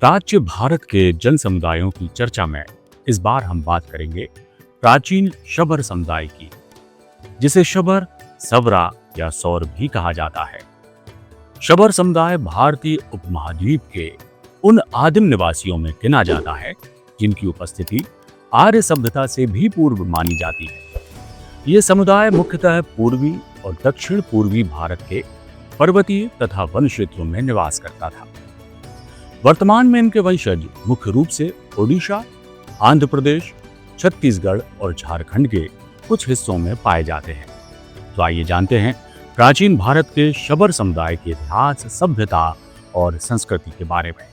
प्राच्य भारत के जन समुदायों की चर्चा में इस बार हम बात करेंगे प्राचीन शबर समुदाय की, जिसे शबर, सवरा या सौर भी कहा जाता है। शबर समुदाय भारतीय उपमहाद्वीप के उन आदिम निवासियों में गिना जाता है जिनकी उपस्थिति आर्य सभ्यता से भी पूर्व मानी जाती है। ये समुदाय मुख्यतः पूर्वी और दक्षिण पूर्वी भारत के पर्वतीय तथा वन क्षेत्रों में निवास करता था। वर्तमान में इनके वंशज मुख्य रूप से ओडिशा, आंध्र प्रदेश, छत्तीसगढ़ और झारखंड के कुछ हिस्सों में पाए जाते हैं। तो आइए जानते हैं प्राचीन भारत के शबर समुदाय के इतिहास, सभ्यता और संस्कृति के बारे में।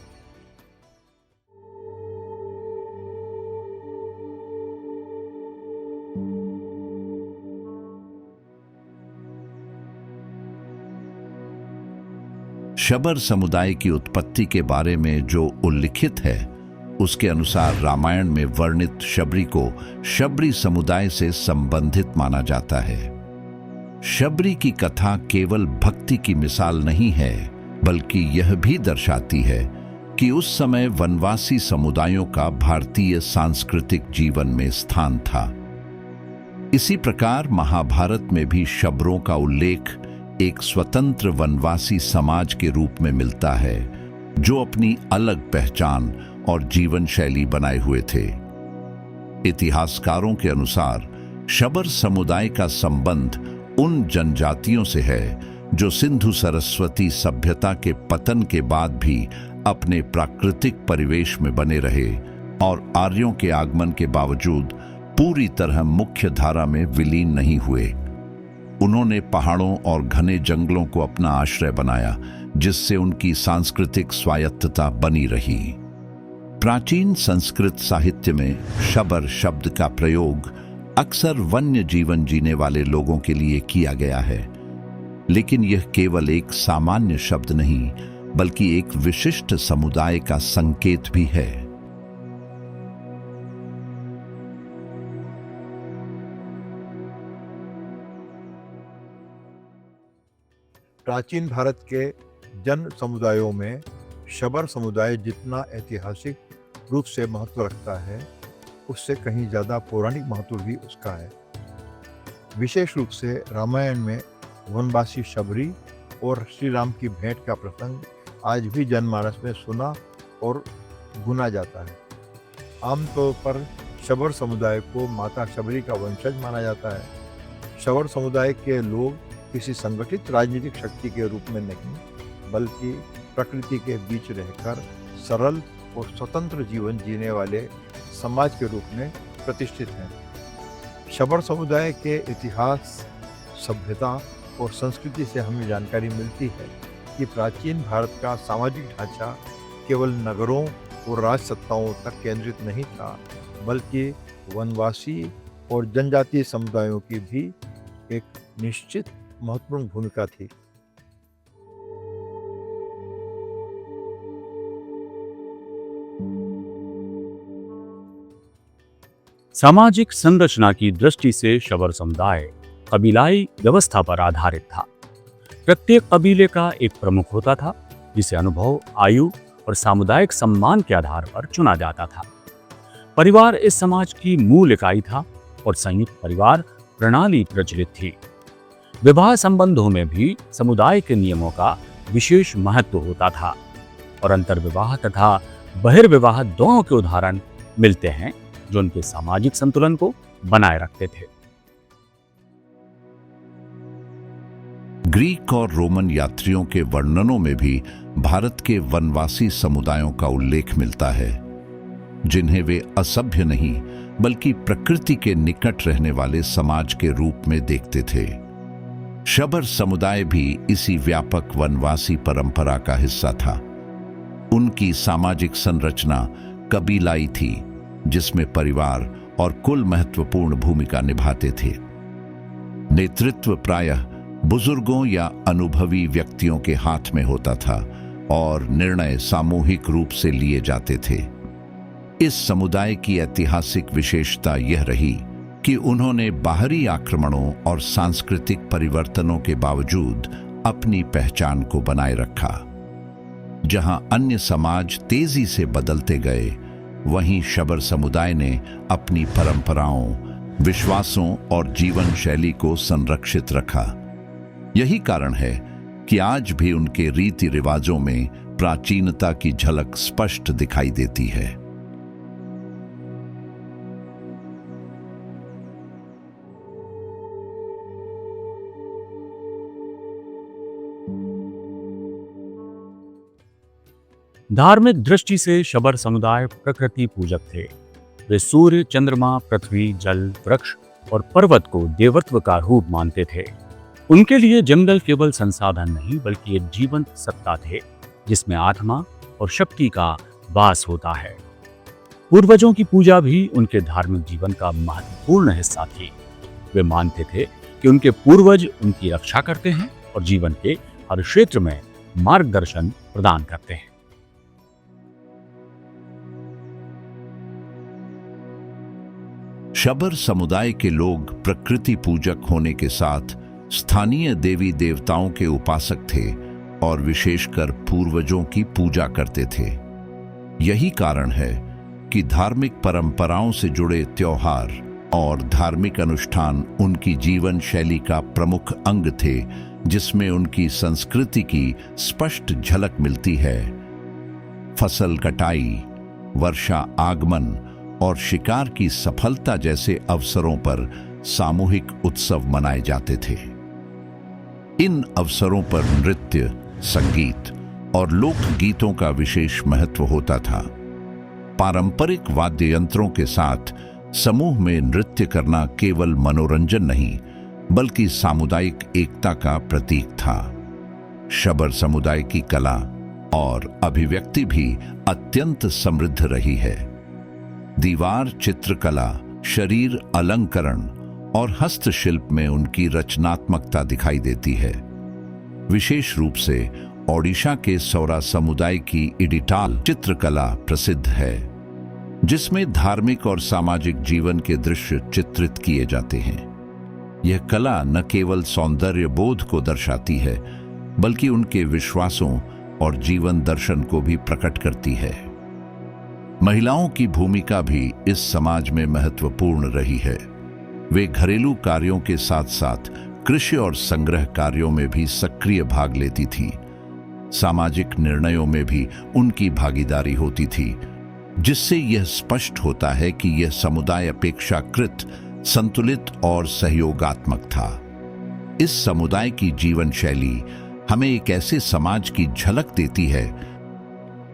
शबर समुदाय की उत्पत्ति के बारे में जो उल्लिखित है, उसके अनुसार रामायण में वर्णित शबरी को शबरी समुदाय से संबंधित माना जाता है। शबरी की कथा केवल भक्ति की मिसाल नहीं है, बल्कि यह भी दर्शाती है कि उस समय वनवासी समुदायों का भारतीय सांस्कृतिक जीवन में स्थान था। इसी प्रकार महाभारत में भी शबरों का उल्लेख एक स्वतंत्र वनवासी समाज के रूप में मिलता है, जो अपनी अलग पहचान और जीवन शैली बनाए हुए थे। इतिहासकारों के अनुसार शबर समुदाय का संबंध उन जनजातियों से है जो सिंधु सरस्वती सभ्यता के पतन के बाद भी अपने प्राकृतिक परिवेश में बने रहे और आर्यों के आगमन के बावजूद पूरी तरह मुख्य धारा में विलीन नहीं हुए। उन्होंने पहाड़ों और घने जंगलों को अपना आश्रय बनाया, जिससे उनकी सांस्कृतिक स्वायत्तता बनी रही। प्राचीन संस्कृत साहित्य में शबर शब्द का प्रयोग अक्सर वन्य जीवन जीने वाले लोगों के लिए किया गया है, लेकिन यह केवल एक सामान्य शब्द नहीं, बल्कि एक विशिष्ट समुदाय का संकेत भी है। प्राचीन भारत के जन समुदायों में शबर समुदाय जितना ऐतिहासिक रूप से महत्व रखता है, उससे कहीं ज़्यादा पौराणिक महत्व भी उसका है। विशेष रूप से रामायण में वनवासी शबरी और श्री राम की भेंट का प्रसंग आज भी जनमानस में सुना और गुना जाता है। आमतौर पर शबर समुदाय को माता शबरी का वंशज माना जाता है। शबर समुदाय के लोग किसी संगठित राजनीतिक शक्ति के रूप में नहीं, बल्कि प्रकृति के बीच रहकर सरल और स्वतंत्र जीवन जीने वाले समाज के रूप में प्रतिष्ठित हैं। शबर समुदाय के इतिहास, सभ्यता और संस्कृति से हमें जानकारी मिलती है कि प्राचीन भारत का सामाजिक ढांचा केवल नगरों और राजसत्ताओं तक केंद्रित नहीं था, बल्कि वनवासी और जनजातीय समुदायों की भी एक निश्चित महत्वपूर्ण भूमिका थी। सामाजिक संरचना की दृष्टि से शबर समुदाय कबीलाई व्यवस्था पर आधारित था। प्रत्येक कबीले का एक प्रमुख होता था, जिसे अनुभव, आयु और सामुदायिक सम्मान के आधार पर चुना जाता था। परिवार इस समाज की मूल इकाई था और संयुक्त परिवार प्रणाली प्रचलित थी। विवाह संबंधों में भी समुदाय के नियमों का विशेष महत्व होता था और अंतर्विवाह तथा बहिर्विवाह दोनों के उदाहरण मिलते हैं, जो उनके सामाजिक संतुलन को बनाए रखते थे। ग्रीक और रोमन यात्रियों के वर्णनों में भी भारत के वनवासी समुदायों का उल्लेख मिलता है, जिन्हें वे असभ्य नहीं बल्कि प्रकृति के निकट रहने वाले समाज के रूप में देखते थे। शबर समुदाय भी इसी व्यापक वनवासी परंपरा का हिस्सा था। उनकी सामाजिक संरचना कबीलाई थी, जिसमें परिवार और कुल महत्वपूर्ण भूमिका निभाते थे। नेतृत्व प्रायः बुजुर्गों या अनुभवी व्यक्तियों के हाथ में होता था और निर्णय सामूहिक रूप से लिए जाते थे। इस समुदाय की ऐतिहासिक विशेषता यह रही कि उन्होंने बाहरी आक्रमणों और सांस्कृतिक परिवर्तनों के बावजूद अपनी पहचान को बनाए रखा। जहां अन्य समाज तेजी से बदलते गए, वहीं शबर समुदाय ने अपनी परंपराओं, विश्वासों और जीवन शैली को संरक्षित रखा। यही कारण है कि आज भी उनके रीति रिवाजों में प्राचीनता की झलक स्पष्ट दिखाई देती है। धार्मिक दृष्टि से शबर समुदाय प्रकृति पूजक थे। वे सूर्य, चंद्रमा, पृथ्वी, जल, वृक्ष और पर्वत को देवत्व का रूप मानते थे। उनके लिए जंगल केवल संसाधन नहीं बल्कि एक जीवंत सत्ता थे जिसमें आत्मा और शक्ति का वास होता है। पूर्वजों की पूजा भी उनके धार्मिक जीवन का महत्वपूर्ण हिस्सा थी। वे मानते थे कि उनके पूर्वज उनकी रक्षा करते हैं और जीवन के हर क्षेत्र में मार्गदर्शन प्रदान करते हैं। शबर समुदाय के लोग प्रकृति पूजक होने के साथ स्थानीय देवी देवताओं के उपासक थे और विशेषकर पूर्वजों की पूजा करते थे। यही कारण है कि धार्मिक परंपराओं से जुड़े त्योहार और धार्मिक अनुष्ठान उनकी जीवन शैली का प्रमुख अंग थे, जिसमें उनकी संस्कृति की स्पष्ट झलक मिलती है। फसल कटाई, वर्षा आगमन और शिकार की सफलता जैसे अवसरों पर सामूहिक उत्सव मनाए जाते थे। इन अवसरों पर नृत्य, संगीत और लोकगीतों का विशेष महत्व होता था। पारंपरिक वाद्य यंत्रों के साथ समूह में नृत्य करना केवल मनोरंजन नहीं बल्कि सामुदायिक एकता का प्रतीक था। शबर समुदाय की कला और अभिव्यक्ति भी अत्यंत समृद्ध रही है। दीवार चित्रकला, शरीर अलंकरण और हस्तशिल्प में उनकी रचनात्मकता दिखाई देती है। विशेष रूप से ओडिशा के सौरा समुदाय की इडिटाल चित्रकला प्रसिद्ध है, जिसमें धार्मिक और सामाजिक जीवन के दृश्य चित्रित किए जाते हैं। यह कला न केवल सौंदर्य बोध को दर्शाती है बल्कि उनके विश्वासों और जीवन दर्शन को भी प्रकट करती है। महिलाओं की भूमिका भी इस समाज में महत्वपूर्ण रही है। वे घरेलू कार्यों के साथ साथ कृषि और संग्रह कार्यों में भी सक्रिय भाग लेती थीं। सामाजिक निर्णयों में भी उनकी भागीदारी होती थी, जिससे यह स्पष्ट होता है कि यह समुदाय अपेक्षाकृत संतुलित और सहयोगात्मक था। इस समुदाय की जीवन शैली हमें एक ऐसे समाज की झलक देती है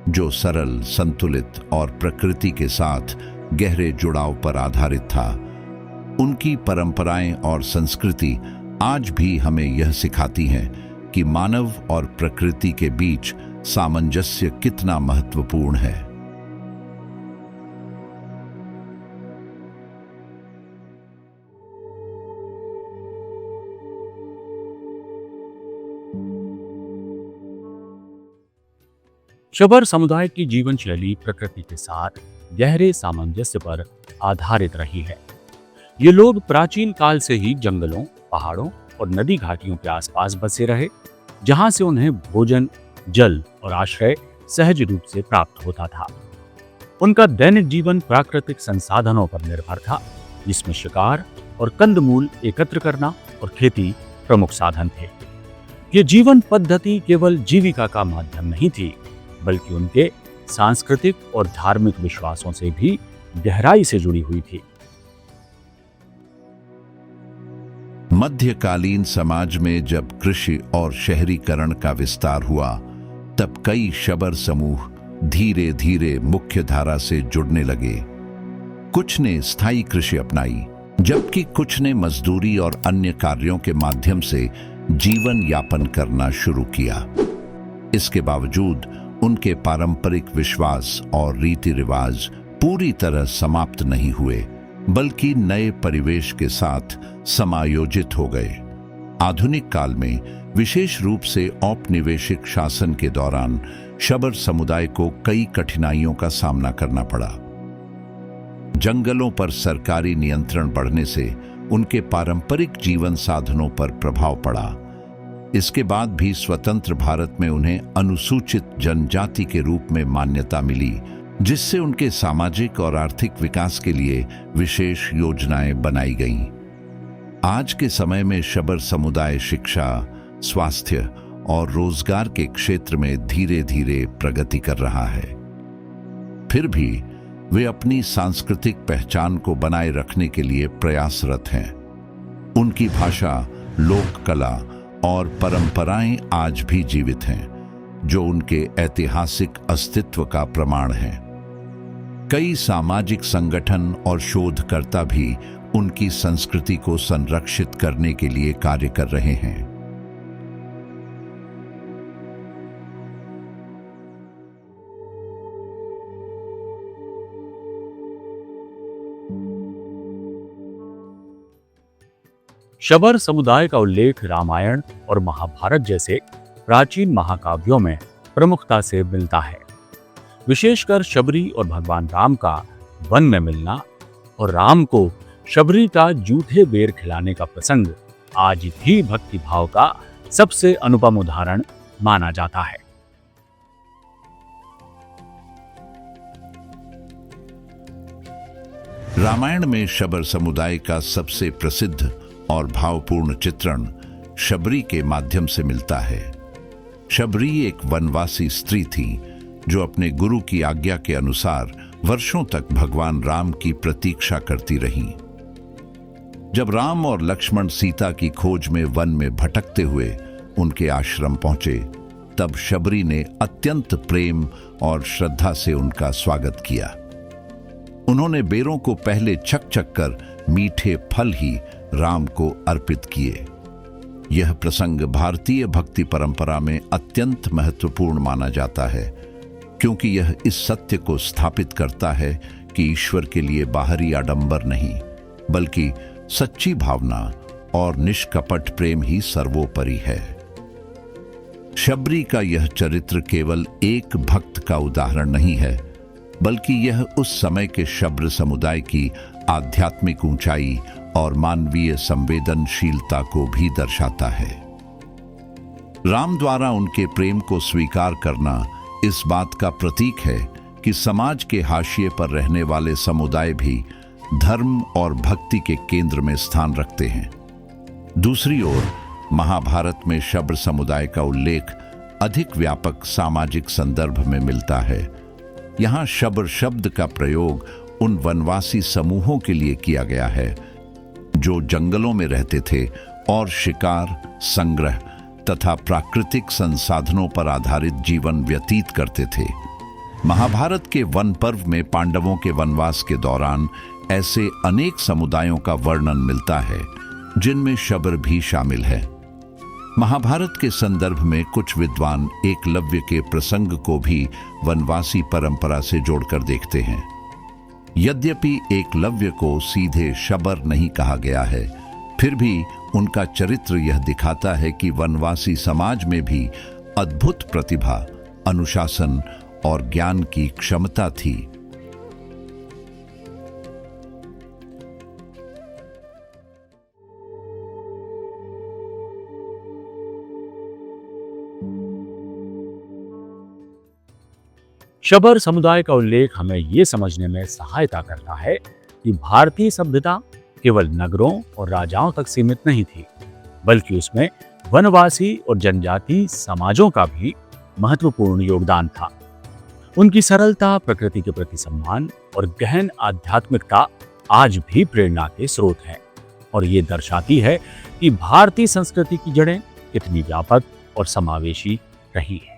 जो सरल, संतुलित और प्रकृति के साथ गहरे जुड़ाव पर आधारित था। उनकी परंपराएं और संस्कृति आज भी हमें यह सिखाती हैं कि मानव और प्रकृति के बीच सामंजस्य कितना महत्वपूर्ण है। शबर समुदाय की जीवन शैली प्रकृति के साथ गहरे सामंजस्य पर आधारित रही है। ये लोग प्राचीन काल से ही जंगलों, पहाड़ों और नदी घाटियों के आसपास बसे रहे, जहां से उन्हें भोजन, जल और आश्रय सहज रूप से प्राप्त होता था। उनका दैनिक जीवन प्राकृतिक संसाधनों पर निर्भर था, जिसमें शिकार और कंदमूल एकत्र करना और खेती प्रमुख साधन थे। ये जीवन पद्धति केवल जीविका का माध्यम नहीं थी बल्कि उनके सांस्कृतिक और धार्मिक विश्वासों से भी गहराई से जुड़ी हुई थी। मध्यकालीन समाज में जब कृषि और शहरीकरण का विस्तार हुआ, तब कई शबर समूह धीरे धीरे मुख्य धारा से जुड़ने लगे। कुछ ने स्थायी कृषि अपनाई, जबकि कुछ ने मजदूरी और अन्य कार्यों के माध्यम से जीवन यापन करना शुरू किया। इसके बावजूद उनके पारंपरिक विश्वास और रीति रिवाज पूरी तरह समाप्त नहीं हुए, बल्कि नए परिवेश के साथ समायोजित हो गए। आधुनिक काल में विशेष रूप से औपनिवेशिक शासन के दौरान शबर समुदाय को कई कठिनाइयों का सामना करना पड़ा। जंगलों पर सरकारी नियंत्रण बढ़ने से उनके पारंपरिक जीवन साधनों पर प्रभाव पड़ा। इसके बाद भी स्वतंत्र भारत में उन्हें अनुसूचित जनजाति के रूप में मान्यता मिली, जिससे उनके सामाजिक और आर्थिक विकास के लिए विशेष योजनाएं बनाई गईं। आज के समय में शबर समुदाय शिक्षा, स्वास्थ्य और रोजगार के क्षेत्र में धीरे धीरे प्रगति कर रहा है। फिर भी वे अपनी सांस्कृतिक पहचान को बनाए रखने के लिए प्रयासरत हैं। उनकी भाषा, लोक कला और परंपराएं आज भी जीवित हैं, जो उनके ऐतिहासिक अस्तित्व का प्रमाण हैं। कई सामाजिक संगठन और शोधकर्ता भी उनकी संस्कृति को संरक्षित करने के लिए कार्य कर रहे हैं। शबर समुदाय का उल्लेख रामायण और महाभारत जैसे प्राचीन महाकाव्यों में प्रमुखता से मिलता है। विशेषकर शबरी और भगवान राम का वन में मिलना और राम को शबरी का जूठे बेर खिलाने का प्रसंग आज भी भक्ति भाव का सबसे अनुपम उदाहरण माना जाता है। रामायण में शबर समुदाय का सबसे प्रसिद्ध और भावपूर्ण चित्रण शबरी के माध्यम से मिलता है। शबरी एक वनवासी स्त्री थी जो अपने गुरु की आज्ञा के अनुसार वर्षों तक भगवान राम की प्रतीक्षा करती रही। जब राम और लक्ष्मण सीता की खोज में वन में भटकते हुए उनके आश्रम पहुंचे, तब शबरी ने अत्यंत प्रेम और श्रद्धा से उनका स्वागत किया। उन्होंने बेरों को पहले चक कर मीठे फल ही राम को अर्पित किए। यह प्रसंग भारतीय भक्ति परंपरा में अत्यंत महत्वपूर्ण माना जाता है, क्योंकि यह इस सत्य को स्थापित करता है कि ईश्वर के लिए बाहरी आडंबर नहीं, बल्कि सच्ची भावना और निष्कपट प्रेम ही सर्वोपरि है। शबरी का यह चरित्र केवल एक भक्त का उदाहरण नहीं है, बल्कि यह उस समय के शब्र समुदाय की आध्यात्मिक ऊंचाई और मानवीय संवेदनशीलता को भी दर्शाता है। राम द्वारा उनके प्रेम को स्वीकार करना इस बात का प्रतीक है कि समाज के हाशिए पर रहने वाले समुदाय भी धर्म और भक्ति के केंद्र में स्थान रखते हैं। दूसरी ओर महाभारत में शब्र समुदाय का उल्लेख अधिक व्यापक सामाजिक संदर्भ में मिलता है। यहाँ शब्र शब्द का प्रयोग उन वनवासी समूहों के लिए किया गया है जो जंगलों में रहते थे और शिकार, संग्रह तथा प्राकृतिक संसाधनों पर आधारित जीवन व्यतीत करते थे। महाभारत के वन पर्व में पांडवों के वनवास के दौरान ऐसे अनेक समुदायों का वर्णन मिलता है, जिनमें शबर भी शामिल है। महाभारत के संदर्भ में कुछ विद्वान एकलव्य के प्रसंग को भी वनवासी परंपरा से जोड़कर देखते हैं। यद्यपि एकलव्य को सीधे शबर नहीं कहा गया है, फिर भी उनका चरित्र यह दिखाता है कि वनवासी समाज में भी अद्भुत प्रतिभा, अनुशासन और ज्ञान की क्षमता थी। शबर समुदाय का उल्लेख हमें यह समझने में सहायता करता है कि भारतीय सभ्यता केवल नगरों और राजाओं तक सीमित नहीं थी, बल्कि उसमें वनवासी और जनजाति समाजों का भी महत्वपूर्ण योगदान था। उनकी सरलता, प्रकृति के प्रति सम्मान और गहन आध्यात्मिकता आज भी प्रेरणा के स्रोत है और ये दर्शाती है कि भारतीय संस्कृति की जड़ें कितनी व्यापक और समावेशी रही है।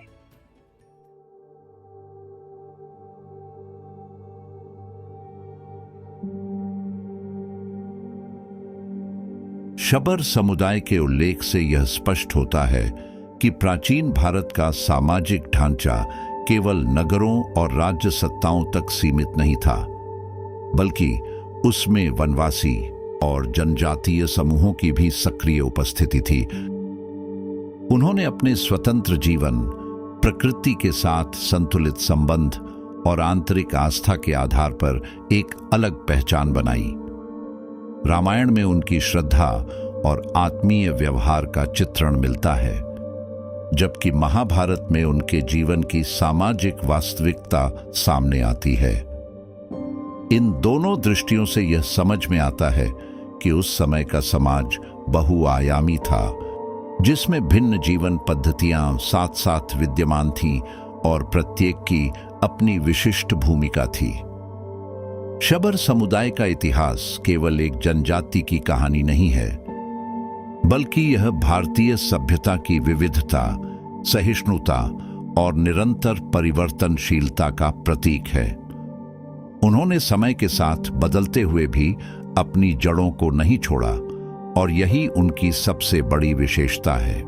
शबर समुदाय के उल्लेख से यह स्पष्ट होता है कि प्राचीन भारत का सामाजिक ढांचा केवल नगरों और राज्य सत्ताओं तक सीमित नहीं था, बल्कि उसमें वनवासी और जनजातीय समूहों की भी सक्रिय उपस्थिति थी। उन्होंने अपने स्वतंत्र जीवन, प्रकृति के साथ संतुलित संबंध और आंतरिक आस्था के आधार पर एक अलग पहचान बनाई। रामायण में उनकी श्रद्धा और आत्मीय व्यवहार का चित्रण मिलता है, जबकि महाभारत में उनके जीवन की सामाजिक वास्तविकता सामने आती है। इन दोनों दृष्टियों से यह समझ में आता है कि उस समय का समाज बहुआयामी था, जिसमें भिन्न जीवन पद्धतियां साथ साथ विद्यमान थीं और प्रत्येक की अपनी विशिष्ट भूमिका थी। शबर समुदाय का इतिहास केवल एक जनजाति की कहानी नहीं है, बल्कि यह भारतीय सभ्यता की विविधता, सहिष्णुता और निरंतर परिवर्तनशीलता का प्रतीक है। उन्होंने समय के साथ बदलते हुए भी अपनी जड़ों को नहीं छोड़ा और यही उनकी सबसे बड़ी विशेषता है।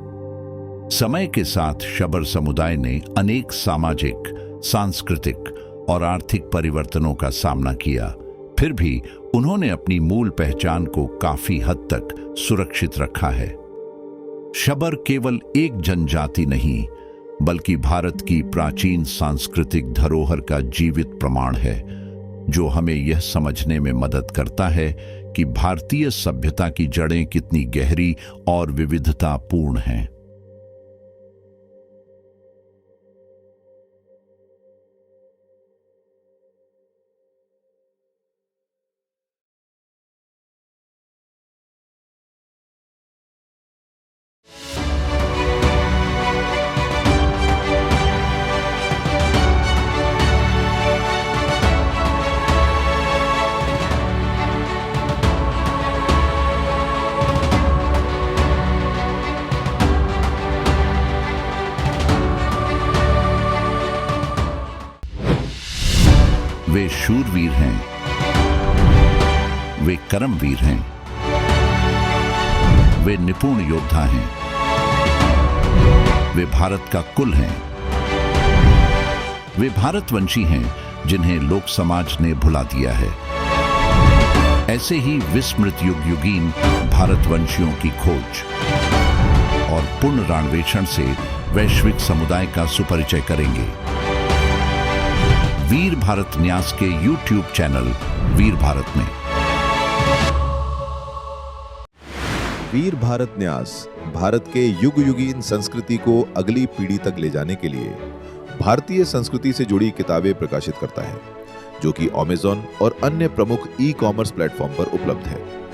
समय के साथ शबर समुदाय ने अनेक सामाजिक, सांस्कृतिक और आर्थिक परिवर्तनों का सामना किया, फिर भी उन्होंने अपनी मूल पहचान को काफी हद तक सुरक्षित रखा है। शबर केवल एक जनजाति नहीं, बल्कि भारत की प्राचीन सांस्कृतिक धरोहर का जीवित प्रमाण है, जो हमें यह समझने में मदद करता है कि भारतीय सभ्यता की जड़ें कितनी गहरी और विविधतापूर्ण हैं। वे शूरवीर हैं, वे कर्मवीर हैं, वे निपुण योद्धा हैं, वे भारत का कुल हैं, वे भारतवंशी हैं जिन्हें लोक समाज ने भुला दिया है। ऐसे ही विस्मृत युगयुगीन भारतवंशियों की खोज और पुनरान्वेषण से वैश्विक समुदाय का सुपरिचय करेंगे। वीर भारत न्यास के YouTube चैनल वीर भारत में। वीर भारत न्यास भारत के युग युगीन संस्कृति को अगली पीढ़ी तक ले जाने के लिए भारतीय संस्कृति से जुड़ी किताबें प्रकाशित करता है, जो कि Amazon और अन्य प्रमुख ई-कॉमर्स प्लेटफॉर्म पर उपलब्ध है।